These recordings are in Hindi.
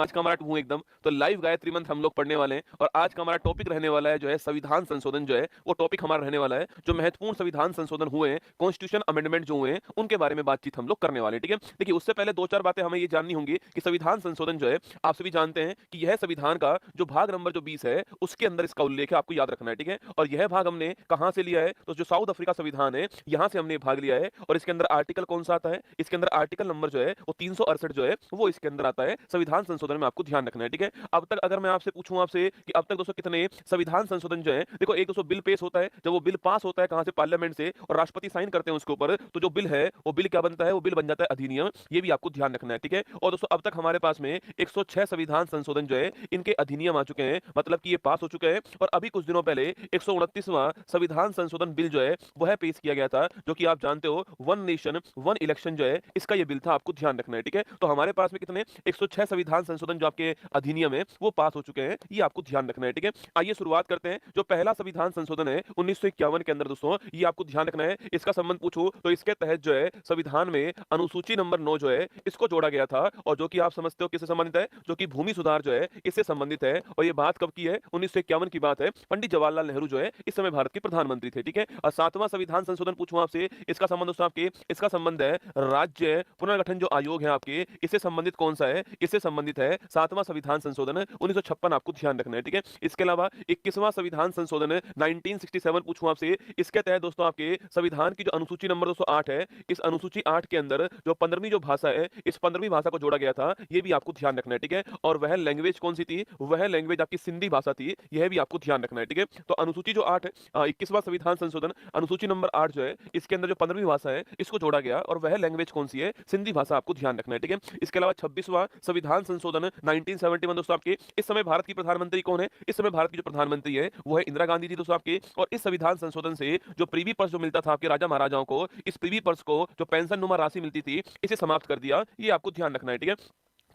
आज का हमारा हूँ एकदम तो लाइव गायत्री मंत्र हम लोग पढ़ने वाले हैं और आज का हमारा टॉपिक रहने वाला है जो है संविधान संशोधन जो है वो टॉपिक हमारा रहने वाला है। जो महत्वपूर्ण संविधान संशोधन हुए हैं, कॉन्स्टिट्यूशन अमेंडमेंट जो हुए हैं, उनके बारे में बातचीत हम लोग करने वाले हैं। ठीक है, देखिए उससे पहले दो चार बातें हमें ये जाननी होंगी कि संविधान संशोधन जो है आप सभी जानते हैं कि यह संविधान का जो भाग नंबर जो 20 है उसके अंदर इसका उल्लेख है, आपको याद रखना है। ठीक है, और यह भाग हमने कहां से लिया है, तो जो साउथ अफ्रीका संविधान है यहां से हमने भाग लिया है। और इसके अंदर आर्टिकल कौन सा आता है, इसके अंदर आर्टिकल नंबर जो है वो 368 जो है वो इसके अंदर आता है संविधान संशोधन में, आपको ध्यान रखना है। ठीक है, अब तक अगर मैं आपसे पूछूं आपसे कि अब तक दोस्तों कितने संविधान संशोधन जो है, देखो एक दोस्तों बिल पेश होता है, जब वो बिल पास होता है कहां से, पार्लियामेंट से, और राष्ट्रपति साइन करते हैं उसके ऊपर, तो जो बिल है वो बिल क्या बनता है, वो बिल बन जाता है अधिनियम। ये भी आपको ध्यान रखना है। ठीक है, और दोस्तों अब तक हमारे पास में 106 संविधान संशोधन जो है इनके अधिनियम आ चुके हैं, मतलब कि ये पास हो चुके हैं। और अभी कुछ दिनों पहले 129वां संविधान संशोधन बिल जो है वह पेश किया गया था, जो कि आप जानते हो वन नेशन वन इलेक्शन जो है इसका ये बिल था, आपको ध्यान रखना है। ठीक है, तो हमारे पास में कितने 106 संविधान संशोधन जो आपके अधिनियम है वो पास हो चुके हैं, ये आपको ध्यान रखना है। ठीक है, आइए शुरुआत करते हैं। जो पहला संविधान संशोधन है 1951 के अंदर दोस्तों, ये आपको ध्यान रखना है। इसका संबंध पूछूं तो इसके तहत जो है संविधान में अनुसूची नंबर 9 जो है इसको जोड़ा गया था, और जो कि आप समझते हो किससे संबंधित है, जो कि भूमि सुधार जो है इससे संबंधित है। और ये बात कब की है, 1951 की बात है। पंडित जवाहरलाल नेहरू जो है इस समय भारत के प्रधानमंत्री थे। ठीक है, और सातवां संविधान संशोधन पूछूं आपसे, इसका संबंध दोस्तों आपके, इसका संबंध है राज्य पुनर्गठन जो आयोग है आपके, इससे संबंधित कौन सा है, इससे संबंधित है सातवां संविधान संशोधन 1956, आपको ध्यान रखना है। ठीक है, इसके अलावा 21वां संविधान संशोधन 1967 पूछूं आपसे, इसके तहत दोस्तों आपके संविधान की जो अनुसूची नंबर 208 है, इस अनुसूची 8 के अंदर जो 15वीं जो भाषा है, इस 15वीं भाषा को जोड़ा गया था, ये भी आपको ध्यान रखना है। ठीक है, और वह लैंग्वेज कौन सी थी, वह लैंग्वेज आपकी सिंधी भाषा थी, यह भी आपको ध्यान रखना है। ठीक है, तो अनुसूची जो 8 है, 21वां संविधान संशोधन अनुसूची नंबर 8 जो है इसके अंदर जो 15वीं भाषा है इसको जोड़ा गया, और वह लैंग्वेज कौन सी है, सिंधी भाषा, आपको ध्यान रखना है। ठीक है, इसके अलावा 26वां संविधान संशोधन 1971 दोस्तों आपके, इस समय भारत की प्रधानमंत्री कौन है, इस समय भारत की जो प्रधानमंत्री है वो है इंदिरा गांधी जी दोस्तों आपके। और इस संविधान संशोधन से जो प्रीवी पर्स जो मिलता था आपके राजा महाराजाओं को, इस प्रीवी पर्स को जो पेंशन नुमा राशि मिलती थी इसे समाप्त कर दिया, ये आपको ध्यान रखना है। ठीक है,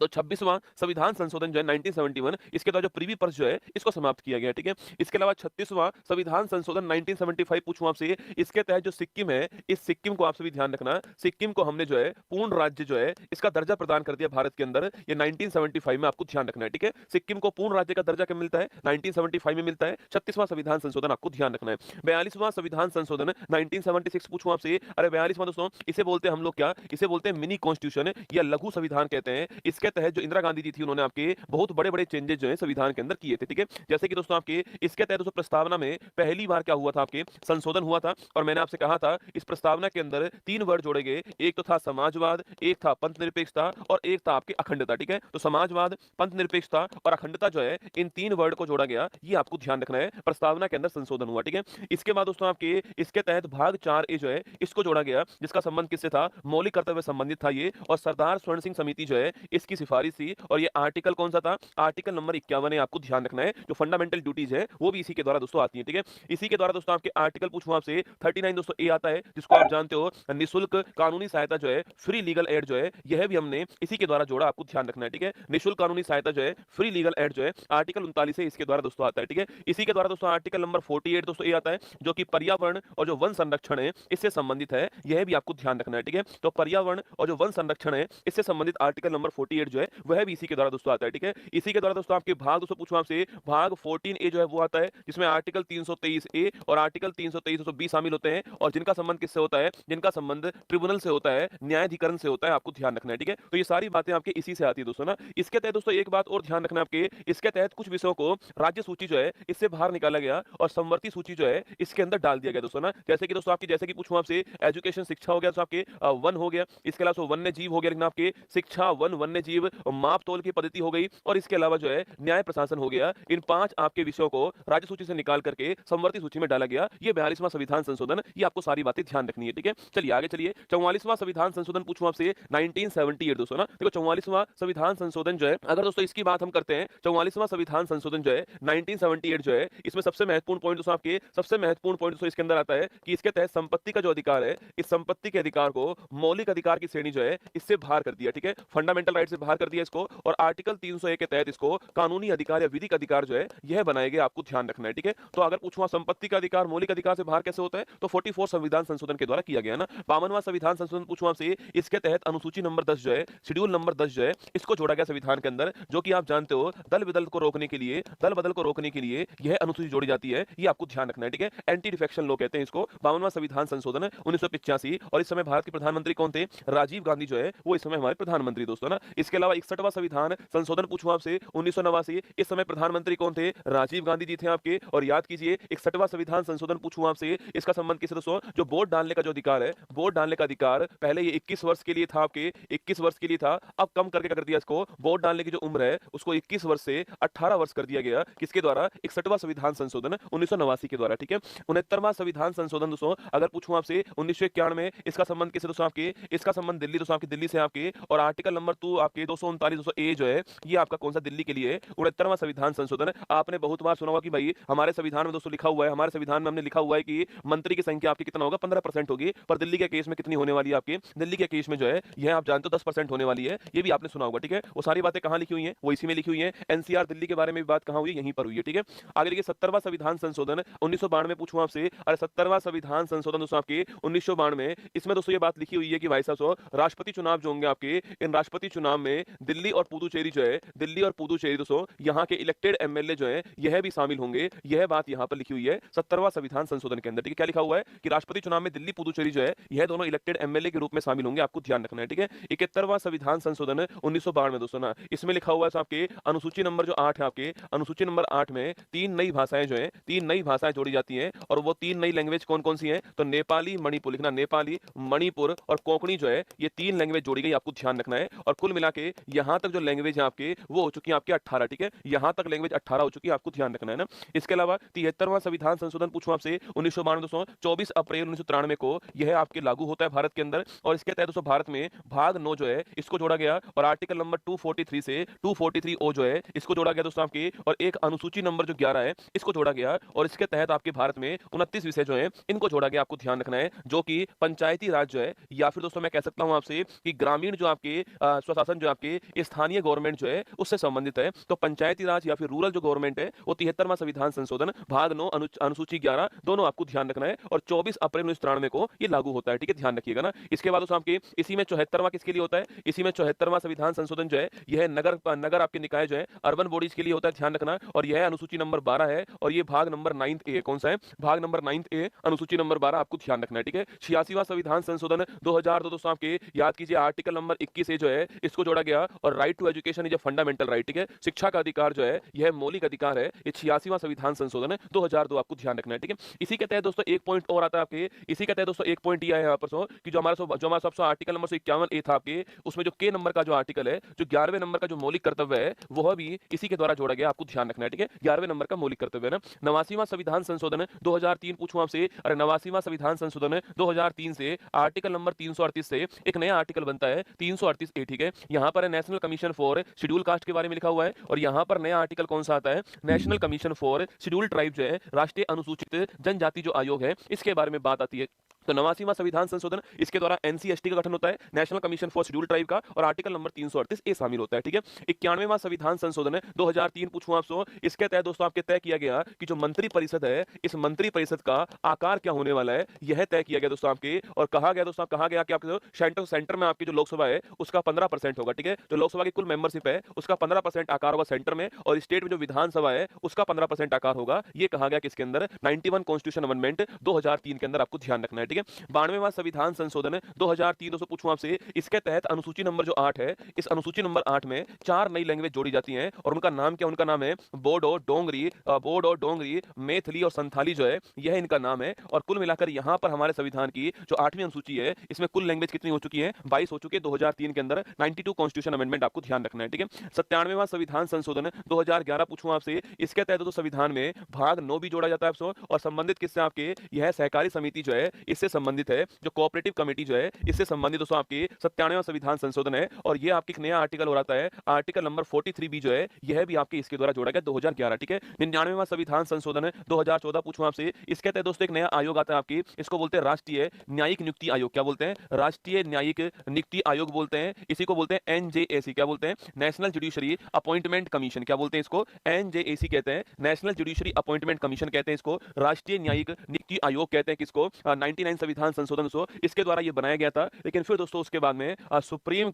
तो 26वां संविधान संशोधन जो है 1971, इसके द्वारा जो प्रीवी पर्स जो है इसको समाप्त किया गया। ठीक है, इसके अलावा 36वां संविधान संशोधन 1975 पूछूं आपसे, इसके तहत जो सिक्किम है, इस सिक्किम को आप सभी ध्यान रखना, सिक्किम को हमने जो है पूर्ण राज्य जो है इसका दर्जा प्रदान कर दिया भारत के अंदर, ये 1975 में, आपको ध्यान रखना है। ठीक है, सिक्किम को पूर्ण राज्य का दर्जा कब मिलता है, 1975 में मिलता है। 36वां संविधान संशोधन आपको ध्यान रखना है। 42वां संविधान संशोधन 1976 पूछूं आपसे, अरे 42वां दोस्तों इसे बोलते हैं हम लोग क्या, इसे बोलते हैं मिनी कॉन्स्टिट्यूशन या लघु संविधान कहते हैं। इसके तहत जो इंदिरा गांधी जी थी उन्होंने आपके बहुत बड़े-बड़े चेंजेस जो है संविधान के अंदर किए थे। ठीक है, जैसे कि दोस्तों आपके इसके तहत दोस्तों प्रस्तावना में पहली बार क्या हुआ था, आपके संशोधन हुआ था, और मैंने आपसे कहा था इस प्रस्तावना के अंदर 3 वर्ड जोड़े गए, एक तो था समाजवाद, एक था पंथ निरपेक्षता, और एक था आपकी अखंडता। ठीक है, तो समाजवाद, पंथ निरपेक्षता और अखंडता जो है इन 3 वर्ड को जोड़ा गया, ये आपको ध्यान रखना है, प्रस्तावना के अंदर संशोधन हुआ। ठीक है, इसके बाद दोस्तों आपके इसके तहत भाग 4 ए जो है इसको जोड़ा गया, जिसका संबंध किससे था, मौलिक कर्तव्य संबंधित था ये, और सरदार स्वर्ण सिंह समिति जो है इसकी सिफारिश थी। और ये आर्टिकल कौन सा था, आर्टिकल नंबर 51 है, आपको ध्यान रखना है। जो फंडामेंटल ड्यूटीज है वो भी इसी के द्वारा दोस्तों आती है। ठीक है, इसी के द्वारा दोस्तों आपके आर्टिकल पूछूं आपसे 39 दोस्तों ए आता है, जिसको आप जानते हो निशुल्क कानूनी सहायता जो है, फ्री लीगल एड जो है, यह भी हमने इसी के द्वारा जोड़ा, आपको ध्यान रखना है। ठीक है, निशुल्क कानूनी सहायता जो है, फ्री लीगल एड जो है, आर्टिकल 39 है, इसके द्वारा दोस्तों आता है। ठीक है, इसी के द्वारा दोस्तों आर्टिकल नंबर 48 दोस्तों ए आता है, जो कि पर्यावरण और जो वन संरक्षण है इससे संबंधित है, यह भी आपको ध्यान रखना है। ठीक है, तो पर्यावरण और जो वन संरक्षण है इससे संबंधित आर्टिकल नंबर 48 जो है वह भी इसी के द्वारा दोस्तों आता है। ठीक है, इसी के द्वारा दोस्तों आपके भाग दोस्तों पूछूं आपसे, भाग 14 ए जो है वो आता है, जिसमें आर्टिकल 323 ए और आर्टिकल 323 दोस्तों बी शामिल होते हैं, और जिनका संबंध किससे होता है, जिनका संबंध ट्रिब्यूनल से होता है, न्यायाधिकरण से होता है, आपको ध्यान रखना है। ठीक है, तो ये सारी बातें आपके इसी से आती है दोस्तों ना। इसके तहत दोस्तों एक बात और ध्यान रखना आपके, इसके तहत कुछ विषयों को राज्य सूची जो है इससे बाहर निकाला गया और संवर्ती सूची जो है इसके अंदर डाल दिया गया दोस्तों ना। जैसे कि दोस्तों आपकी, जैसे कि पूछूं आपसे, एजुकेशन शिक्षा हो गया दोस्तों आपके, वन हो गया, इसके अलावा वन्य जीव हो गया, लेकिन आपके शिक्षा, वन, वन्य जीव, माप तोल की पद्धति हो गई, और इसके अलावा जो है न्याय प्रशासन हो गया। इन 5 आपके विषयों को राज्य सूची से निकाल करके संवर्ती सूची में डाला गया, ये 42वां संविधान संशोधन, ये आपको सारी बातें ध्यान रखनी है। ठीक है, चलिए आगे चलिए। 44वां संविधान संशोधन पूछूं आपसे 1978 दोस्तों ना, देखो 44वां संविधान संशोधन जो है, अगर दोस्तों इसकी बात हम करते हैं, 44वां संविधान संशोधन जो है 1978 जो है, इसमें सबसे महत्वपूर्ण पॉइंट दोस्तों आपके, सबसे महत्वपूर्ण पॉइंट दोस्तों इसके अंदर आता है कि इसके तहत संपत्ति का जो अधिकार है, इस संपत्ति के अधिकार को मौलिक अधिकार की श्रेणी जो है इससे बाहर कर दिया। ठीक है, फंडामेंटल राइट से बाहर कर दिया इसको और आर्टिकल 301 के तहत इसको कानूनी अधिकार या विधिक अधिकार जो है यह बनाए गए, आपको ध्यान रखना है, ठीक है। तो अगर पूछूं संपत्ति का अधिकार मौलिक अधिकार से बाहर कैसे होता है, तो 44 संविधान संशोधन के द्वारा किया गया ना। 52वां संविधान संशोधन पूछूं आपसे, इसके तहत अनुसूची नंबर 10 जो है, शेड्यूल नंबर 10 जो है, इसको जोड़ा गया संविधान के अंदर, जो कि आप जानते हो दल बदल को रोकने के लिए, दल बदल को रोकने के लिए यह अनुसूची जोड़ी जाती है, ये आपको ध्यान रखना है, ठीक है। एंटी डिफेक्शन लॉ कहते हैं इसको। 52वां संविधान संशोधन 1985, और इस समय भारत के प्रधानमंत्री कौन थे, राजीव गांधी जो है वो इस समय हमारे प्रधानमंत्री दोस्तों ना। इसके अलावा 61वां संविधान संशोधन पूछूं आपसे 1989, इस समय प्रधानमंत्री कौन थे, राजीव गांधी जी थे आपके। और याद कीजिए 61वां संविधान संशोधन पूछूं आपसे, इसका संबंध किससे दोस्तों, जो वोट डालने का जो अधिकार है, वोट डालने का अधिकार पहले ये 21 वर्ष के लिए था आपके, 21 वर्ष के लिए था, अब कम करके क्या कर दिया इसको, वोट डालने की जो उम्र है उसको 21 वर्ष से 18 वर्ष कर दिया गया। किसके द्वारा, 61वां संविधान संशोधन 1989 के द्वारा, ठीक है। 69वां संविधान संशोधन दोस्तों अगर पूछूं आपसे 1991, इसका संबंध किससे दोस्तों आपके, इसका संबंध दिल्ली दोस्तों आपकी, दिल्ली से आपके। और आर्टिकल नंबर 2 आपके 239 200 ए जो है, ये आपका कौन सा, दिल्ली के लिए। 69वां संविधान संशोधन आपने बहुत बार सुना होगा कि भाई हमारे संविधान में दोस्तों लिखा हुआ है, हमारे संविधान में हमने लिखा हुआ है कि मंत्री की संख्या आपकी कितना होगा, 15% होगी, पर दिल्ली के केस में कितनी होने वाली है आपके, दिल्ली के केस में जो है यह आप जानते हो 10% होने वाली है, ये भी आपने सुना होगा, ठीक है। वो सारी बातें कहां लिखी हुई हैं, वो इसी में लिखी हुई है। एनसीआर दिल्ली के बारे में भी बात कहां हुई है, यहीं पर हुई है, ठीक है। आगे देखिए 70वां संविधान संशोधन 1992 पूछूं आपसे, अरे 70वां संविधान संशोधन दोस्तों आपके 1992, इसमें दोस्तों ये बात लिखी हुई है कि भाई साहब राष्ट्रपति चुनाव जो होंगे आपके, इन राष्ट्रपति चुनाव में दिल्ली और पुदुचेरी जो है, दिल्ली और पुदुचेरी दोस्तों यहाँ के इलेक्टेड एमएलए जो है यह भी शामिल होंगे, यह बात यहाँ पर लिखी हुई है 70वां संविधान संशोधन के अंदर, ठीक है। क्या लिखा हुआ है कि राष्ट्रपति चुनाव में दिल्ली पुदुचेरी जो है यह दोनों इलेक्टेड एमएलए के रूप में शामिल होंगे, आपको ध्यान रखना है, ठीक है। 71वां संविधान संशोधन 1992 दोस्तों ना, इसमें लिखा हुआ है आपके अनुसूची नंबर जो 8 है आपके, अनुसूची नंबर 8 में 3 नई भाषाएं जो है, 3 नई भाषाएं जोड़ी जाती हैं, और वो 3 नई लैंग्वेज कौन कौन सी हैं, तो नेपाली, मणिपुर लिखना, नेपाली, मणिपुर और कोंकणी जो है, ये 3 लैंग्वेज जोड़ी गई, आपको ध्यान रखना है। और कुल मिला के यहां तक जो लैंग्वेज है आपके वो हो चुकी है आपके 18, ठीक है। यहां तक लैंग्वेज 18 हो चुकी है, आपको ध्यान रखना है ना। इसके अलावा 73वां संविधान संशोधन पूछूं आपसे 1992 दोस्तों, 24 अप्रैल 1993 को यह आपके लागू होता है भारत के अंदर, और इसके तहत दोस्तों भारत में भाग 9 जो है इसको जोड़ा गया, और आर्टिकल नंबर 243 से 243 ओ जो है इसको जोड़ा गया दोस्तों आपके, और एक अनुसूची नंबर जो 11 है इसको जोड़ा गया, और इसके तहत आपके भारत में 29 विषय जो है इनको जोड़ा गया, आपको ध्यान रखना है, जो कि पंचायती राज जो है, या फिर दोस्तों मैं कह सकता हूं आपसे कि ग्रामीण जो आपके स्वशासन जो आपके स्थानीय गवर्नमेंट जो है उससे संबंधित है। तो पंचायती राज या फिर रूरल जो गवर्नमेंट है वो 73वां संविधान संशोधन भाग 9 अनुसूची 11 दोनों आपको ध्यान रखना है, और 24 अप्रैल 1993 को ये लागू होता है, ठीक है, ध्यान रखिएगा ना। इसके बाद दोस्तों आपके इसी में 74वां किसके लिए होता है, इसी में 74वां संविधान संशोधन जो है यह नगर आपके निकाय जो है अर्बन बॉडीज के लिए होता है, ध्यान रखना। और यह अनुसूची नंबर 12 है, और ये भाग नंबर 9 ए, कौन सा है, भाग नंबर 9 ए अनुसूची नंबर 12, आपको ध्यान रखना है, ठीक है। 86वां संविधान संशोधन 2002 दोस्तों आपके याद कीजिए, आर्टिकल नंबर 21 ए जो है इसको जोड़ा गया, और right to education is a fundamental right, ठीक है, शिक्षा का अधिकार जो है यह मौलिक अधिकार है, ये 86वां संविधान संशोधन 2002, आपको ध्यान रखना है, ठीक है। इसी के तहत दोस्तों एक पॉइंट और आता है आपके, इसी के तहत दोस्तों एक पॉइंट ये है यहाँ पर कि जो हमारा सबसे आर्टिकल नंबर 51 ए था आपके, उसमें जो के नंबर का जो आर्टिकल है, जो 11वें नंबर का जो मौलिक कर्तव्य है वह भी इसी के द्वारा जोड़ा गया, आपको ध्यान रखना है, ठीक है। 11वें नंबर का मौलिक कर्तव्य है ना। 89वां संविधान संशोधन 2003 पूछूं आपसे, अरे 89वां संविधान संशोधन 2003 से आर्टिकल नंबर 338 से एक नया आर्टिकल बनता है 338 ए, ठीक है। यहाँ पर national commission for schedule caste के बारे में लिखा हुआ है, और यहाँ पर नया आर्टिकल कौन सा आता है, national commission for schedule tribe जो है, राष्ट्रीय अनुसूचित जनजाति जो आयोग है, इसके बारे में बात आती है। तो 89वां संविधान संशोधन इसके द्वारा एनसीएसटी का गठन होता है, national commission for schedule tribe का, और आर्टिकल नंबर 338 ए शामिल होता है, ठीक है। 91वां संविधान संशोधन 2003 पूछूं आपसे, इसके तहत दोस्तों आपके तय किया गया कि जो मंत्री परिषद है, इस मंत्री परिषद का आकार क्या होने वाला है, यह तय किया गया दोस्तों आपके, और कहा गया दोस्तों, कहा गया कि आपके सेंटर में आपकी जो लोकसभा है उसका 15% होगा, ठीक है। जो लोकसभा की कुल मेंबरशिप है उसका 15% आकार होगा सेंटर में, और स्टेट में जो विधानसभा है उसका 15% आकार होगा, ये कहा गया किसके अंदर, 91 कॉन्स्टिट्यूशन अमेंडमेंट 2003 के अंदर, आपको ध्यान रखना है, ठीक है। 92वां संविधान संशोधन 2003 दोस्तों पूछूं आपसे, इसके तहत अनुसूची नंबर जो 8 है, इस अनुसूची नंबर 8 में 4 नई लैंग्वेज जोड़ी जाती हैं, और उनका नाम क्या, उनका नाम है बोडो, डोंगरी, मैथिली और संथाली जो है यह इनका नाम है। और कुल मिलाकर यहां पर हमारे संविधान की जो 8वीं अनुसूची है इसमें कुल लैंग्वेज कितनी हो चुकी है, 22 हो चुकी है 2003 के अंदर, 92 कॉन्स्टिट्यूशन अमेंडमेंट, आपको ध्यान रखना है, ठीक है। 97वां संविधान संशोधन 2011 पूछूं आपसे, इसके तहत तो संविधान में भाग 9 भी जोड़ा जाता है आपसे, और संबंधित किससे, आपके यह सहकारी समिति जो है इससे इससे संबंधित है। जो कोऑपरेटिव कमेटी जो है इससे संबंधित दोस्तों आपकी 97वां संविधान संशोधन है और ये आपकी एक नया आर्टिकल हो रहा है, आर्टिकल नंबर 43 बी जो है यह भी आपके इसके द्वारा जोड़ा गया 2011। ठीक है, 99वां संविधान संशोधन है 2014 पूछूं आपसे। इसके तहत दोस्तों एक नया आयोग आता है आपकी, इसको बोलते हैं राष्ट्रीय न्यायिक नियुक्ति आयोग। क्या बोलते हैं? राष्ट्रीय न्यायिक नियुक्ति आयोग बोलते हैं। इसी को बोलते हैं एनजेएसी। क्या बोलते हैं? National judiciary appointment commission. क्या बोलते हैं इसको? एनजेएसी कहते हैं, नेशनल जुडिशरी अपॉइंटमेंट कमीशन कहते हैं इसको, राष्ट्रीय न्यायिक नियुक्ति आयोग कहते हैं किसको? 99 संविधान संशोधन सो इसके द्वारा ये बनाया गया था। लेकिन फिर दोस्तों उसके बाद में सुप्रीम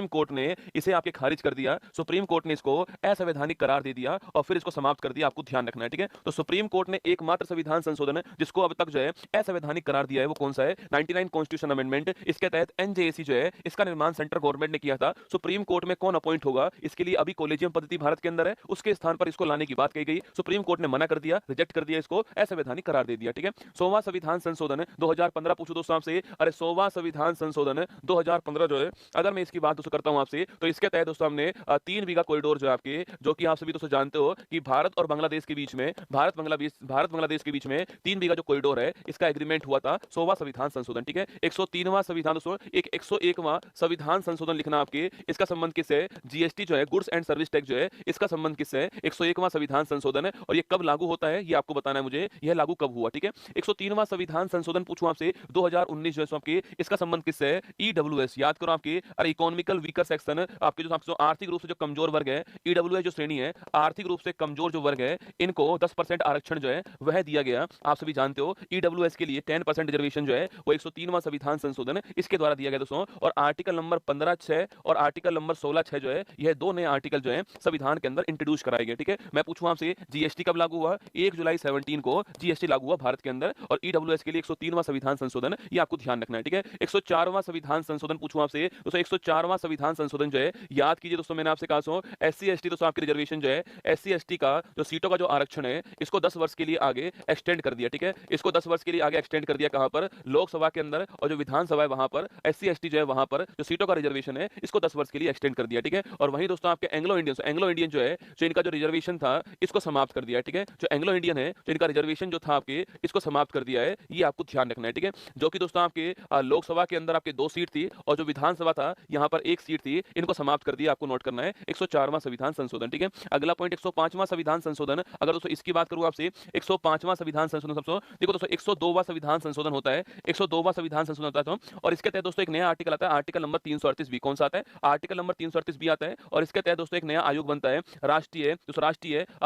कोर्ट ने इसे आपके खारिज कर दिया। सुप्रीम कोर्ट ने इसको असंवैधानिक करार दे दिया और फिर इसको समाप्त कर दिया। आपको ध्यान रखना है, ठीक है। तो सुप्रीम कोर्ट ने एकमात्र संविधान संशोधन जिसको अब तक जो है असंवैधानिक करार दिया है वो कौन सा है? 99 कॉन्स्टिट्यूशन अमेंडमेंट। इसके तहत एनजेएसी जो है इसका निर्माण सेंट्रल गवर्नमेंट ने किया था। सुप्रीम कोर्ट में कौन अपॉइंट होगा इसके लिए अभी कॉलेजियम पद्धति भारत के अंदर है, उसके स्थान पर इसको लाने की बात कही गई। सुप्रीम कोर्ट ने मना कर दिया, रिजेक्ट कर दिया, इसको असंवैधानिक करार दे दिया। ठीक है, 100वां संविधान संशोधन 2015 पूछो दोस्तों आपसे। अरे 100वां संविधान संशोधन 2015 जो है, अगर मैं इसकी बात दोस्तों करता हूं आपसे तो इसके तहत दोस्तों हमने 3 बीघा कॉरिडोर जो है आपके, जो कि आप सभी दोस्तों जानते हो कि भारत और बांग्लादेश के बीच में, भारत बांग्लादेश के बीच में 3 बीघा जो कॉरिडोर है इसका एग्रीमेंट हुआ था। 100वां संविधान संशोधन। ठीक है, 103वां संविधान दोस्तों, एक 101वां संविधान संशोधन लिखना आपके, इसका संबंध किससे? जीएसटी जो है, गुड्स एंड सर्विस टैक्स जो है, इसका संबंध किससे? 101वां संविधान संशोधन है। और ये कब लागू होता है ये आपको बताना है मुझे, यह लागू कब हुआ। ठीक है, 103वां संविधान संशोधन पूछूं आपसे 2019 जो है आपके, इसका संबंध किससे है? ईडब्ल्यूएस, याद करो आपके, अरे इकोनॉमिकल वीकर सेक्शन, आपके जो आर्थिक रूप से जो कमजोर वर्ग है, ईडब्ल्यूएस जो श्रेणी है, आर्थिक रूप से कमजोर जो वर्ग है, इनको 10% आरक्षण जो है वह दिया गया। आप सभी जानते हो ईडब्ल्यूएस के लिए 10% रिजर्वेशन जो है वो 103वां संविधान संशोधन इसके द्वारा दिया गया दोस्तों। और आर्टिकल नंबर 15(6) और आर्टिकल नंबर 16(6) जो है, यह दो नए आर्टिकल जो है संविधान के अंदर इंट्रोड्यूस कराए गए। ठीक है, मैं पूछूं आपसे जीएसटी कब लागू हुआ? 1 जुलाई 17 को जीएसटी लागू हुआ भारत के अंदर। और ईडब्ल्यूएस के लिए 103वां संविधान संशोधन, ये आपको ध्यान रखना है। ठीक है, 104वां संविधान संशोधन पूछूं आपसे दोस्तों। 104वां संविधान संशोधन जो है, याद कीजिए दोस्तों, मैंने आपसे कहा सो एससी एसटी दोस्तों आपकी रिजर्वेशन जो है, एससी एसटी का जो सीटों का जो आरक्षण है इसको 10 वर्ष के लिए आगे एक्सटेंड कर दिया। ठीक है, इसको 10 वर्ष के लिए आगे एक्सटेंड कर दिया। कहां पर? लोकसभा के अंदर, और जो विधानसभा है वहां पर एससी एसटी जो है वहां पर जो सीटों का रिजर्वेशन है इसको 10 वर्ष के लिए एक्सटेंड कर दिया। ठीक है, और वहीं दोस्तों आपके एंग्लो इंडियन जो है, जो इनका जो रिजर्वेशन था इसको समाप्त कर दिया। ठीक है, जो एंग्लो इंडियन है, जो इनका रिजर्वेशन जो था आपके, इसको समाप्त कर दिया है। ये आपको ध्यान रखना है। ठीक है, जो कि दोस्तों आपके लोकसभा के अंदर आपके 2 सीट थी और जो विधानसभा था यहां पर 1 सीट थी, इनको समाप्त कर दिया। आपको नोट करना है 104वां संविधान संशोधन। ठीक है, अगला पॉइंट 105वां संविधान संशोधन। अगर दोस्तों इसकी बात करूं आपसे, 105वां संविधान संशोधन सबसे देखो दोस्तों, 102वां संविधान संशोधन होता है, 102वां संविधान संशोधन होता है तो, और इसके तहत दोस्तों एक नया आर्टिकल आता है, आर्टिकल नंबर 338 बी। कौन सा आता है? आर्टिकल नंबर 338 बी आता है। और इसके तहत दोस्तों एक नया आयोग बनता है, राष्ट्रीय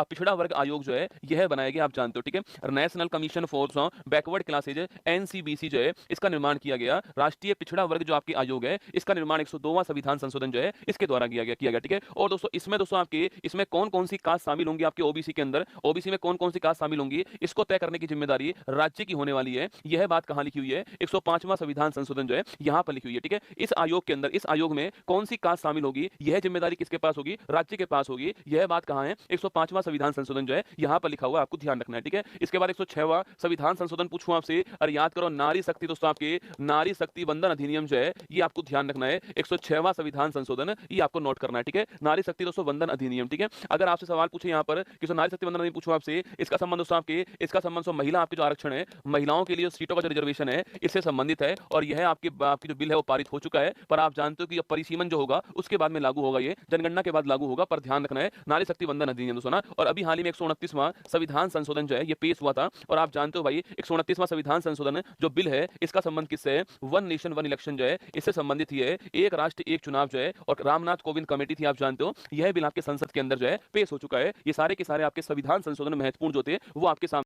पिछड़ा वर्ग आयोग जो है यह बनाया गया, आप जानते हो। ठीक है, national commission for backward classes NCBC जो है इसका निर्माण किया गया। राष्ट्रीय पिछड़ा वर्ग जो आपकी आयोग है इसका निर्माण 102वां संविधान संशोधन जो है इसके द्वारा किया गया। ठीक है, और दोस्तों इसमें आपके इसमें कौन कौन सी कास्ट शामिल होंगी आपके ओबीसी के अंदर, ओबीसी में कौन कौन सी कास्ट शामिल होंगी इसको तय करने की जिम्मेदारी राज्य की होने वाली है। यह बात कहां लिखी हुई है? 105वां संविधान संशोधन जो है यहां पर लिखी हुई है। ठीक है, इस आयोग के अंदर, इस आयोग में कौन सी कास्ट शामिल होगी यह जिम्मेदारी किसके पास होगी? राज्य के पास होगी। यह बात कहां है? 105वां संविधान संशोधन जो है यहां पर लिखा हुआ, आपको ध्यान रखना है। ठीक है, इसके बाद 106वां संविधान संशोधन पूछूं आपसे, और याद करो नारी शक्ति दोस्तों, आपके नारी शक्ति बंधन अधिनियम जो है ये आपको ध्यान रखना है। 106वां संविधान संशोधन ये आपको नोट करना है। ठीक है, नारी शक्ति दोस्तों बंधन अधिनियम। ठीक है, अगर आपसे सवाल पूछे यहाँ पर कि नारी शक्ति बंधन अधिनियम पूछूं आपसे, इसका संबंध दोस्तों आपके, इसका संबंध महिला आपके जो आरक्षण है, महिलाओं के लिए सीटों का जो रिजर्वेशन है इससे संबंधित है। और यह आपकी जो बिल है वो पारित हो चुका है, पर आप जानते हो कि परिसीमन जो होगा उसके बाद में लागू होगा, ये जनगणना के बाद लागू होगा, पर ध्यान रखना है नारी शक्ति बंधन अधिनियम दोस्तों ना। और अभी हाल ही में 129वां संविधान संशोधन जो है ये पेश हुआ था, और आप जानते हो भाई 129वां संविधान संशोधन जो बिल है इसका संबंध किससे है? वन नेशन वन इलेक्शन जो है इससे संबंधित ही है, एक राष्ट्र एक चुनाव जो है, और रामनाथ कोविंद कमेटी थी, आप जानते हो। यह बिल आपके संसद के अंदर जो है पेश हो चुका है। ये सारे के सारे आपके संविधान संशोधन महत्वपूर्ण जो थे वो आपके सामने